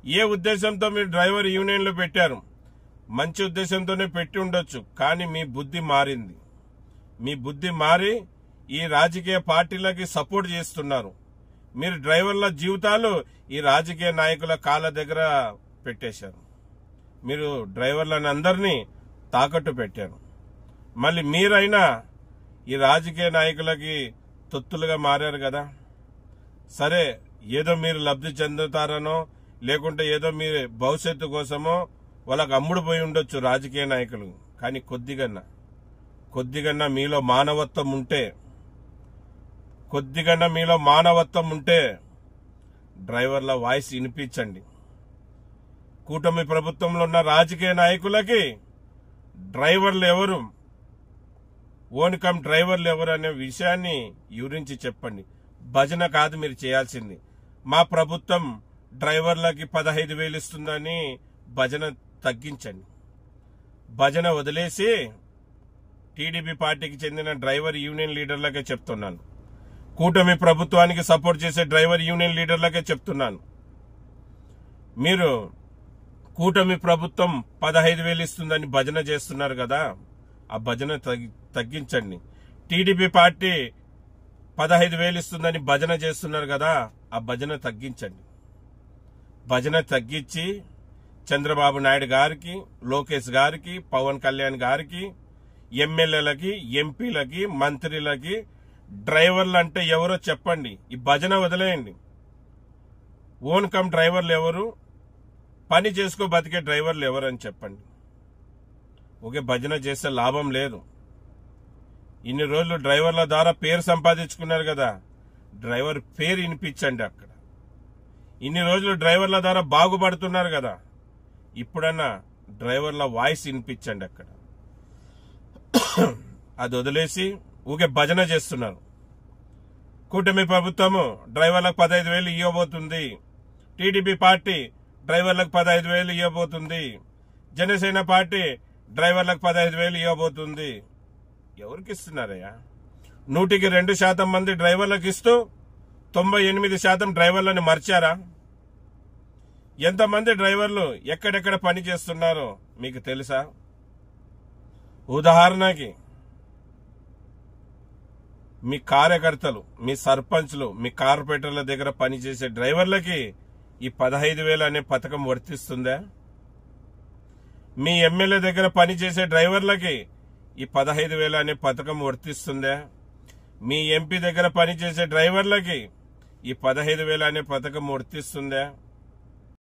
ఏ ఉద్దేశంతో మీరు డ్రైవర్ యూనియన్లు పెట్టారు? మంచి ఉద్దేశంతోనే పెట్టి ఉండొచ్చు, కానీ మీ బుద్ధి మారింది. మీ బుద్ధి మారి ఈ రాజకీయ పార్టీలకి సపోర్ట్ చేస్తున్నారు. మీరు డ్రైవర్ల జీవితాలు ఈ రాజకీయ నాయకుల కాళ్ళ దగ్గర పెట్టేశారు. మీరు డ్రైవర్లను అందరినీ తాకట్టు పెట్టారు. మళ్ళీ మీరైనా ఈ రాజకీయ నాయకులకి తొత్తులుగా మారారు కదా. సరే, ఏదో మీరు లబ్ధి చెందుతారనో లేకుంటే ఏదో మీరు భవిష్యత్తు కోసమో వాళ్ళకు అమ్ముడు పోయి ఉండొచ్చు రాజకీయ నాయకులు. కానీ కొద్దిగన్నా మీలో మానవత్వం ఉంటే డ్రైవర్ల వాయిస్ వినిపించండి. కూటమి ప్రభుత్వంలో ఉన్న రాజకీయ నాయకులకి డ్రైవర్లు ఎవరు, ఓన్కమ్ డ్రైవర్లు ఎవరు అనే విషయాన్ని వివరించి చెప్పండి. భజన కాదు మీరు చేయాల్సింది. మా ప్రభుత్వం డ్రైవర్లకి 15,000 ఇస్తుందని భజన తగ్గించండి. భజన వదిలేసి టీడీపీ పార్టీకి చెందిన డ్రైవర్ యూనియన్ లీడర్లకే చెప్తున్నాను, కూటమి ప్రభుత్వానికి సపోర్ట్ చేసే డ్రైవర్ యూనియన్ లీడర్లకే చెప్తున్నాను, మీరు కూటమి ప్రభుత్వం 15,000 ఇస్తుందని భజన చేస్తున్నారు కదా, ఆ భజన తగ్గించండి. టీడీపీ పార్టీ 15,000 ఇస్తుందని భజన చేస్తున్నారు కదా, ఆ భజన తగ్గించండి. భజన తగ్గించి చంద్రబాబు నాయుడు గారికి, లోకేష్ గారికి, పవన్ కళ్యాణ్ గారికి, ఎమ్మెల్యేలకి, ఎంపీలకి, మంత్రులకి డ్రైవర్లు అంటే ఎవరో చెప్పండి. ఈ భజన వదిలేయండి. ఓన్కమ్ డ్రైవర్లు ఎవరు, పని చేసుకో బతికే డ్రైవర్లు ఎవరు అని చెప్పండి. ఒకే భజన చేస్తే లాభం లేదు. ఇన్ని రోజులు డ్రైవర్ల ద్వారా పేరు సంపాదించుకున్నారు కదా, డ్రైవర్ పేరు వినిపించండి అక్కడ. ఇన్ని రోజులు డ్రైవర్ల ద్వారా బాగుపడుతున్నారు కదా, ఇప్పుడన్నా డ్రైవర్ల వాయిస్ వినిపించండి అక్కడ. అది వదిలేసి ఊకే భజన చేస్తున్నారు. కూటమి ప్రభుత్వము డ్రైవర్లకు 15,000 ఇవ్వబోతుంది, టీడీపీ పార్టీ డ్రైవర్లకు 15,000 ఇవ్వబోతుంది, జనసేన పార్టీ డ్రైవర్లకు 15,000 ఇవ్వబోతుంది. ఎవరికి ఇస్తున్నారయ్యా? 100కి 2% మంది డ్రైవర్లకు ఇస్తూ 98% డ్రైవర్లను మర్చారా? ఎంతమంది డ్రైవర్లు ఎక్కడెక్కడ పని చేస్తున్నారో మీకు తెలుసా? ఉదాహరణకి మీ కార్యకర్తలు, మీ సర్పంచ్లు, మీ కార్పొరేటర్ల దగ్గర పనిచేసే డ్రైవర్లకి ఈ 15,000 అనే పథకం వర్తిస్తుందా? మీ ఎమ్మెల్యే దగ్గర పనిచేసే డ్రైవర్లకి ఈ 15,000 అనే పథకం వర్తిస్తుందా? మీ ఎంపీ దగ్గర పనిచేసే డ్రైవర్లకి ఈ 15,000 అనే పథకం వర్తిస్తుందా?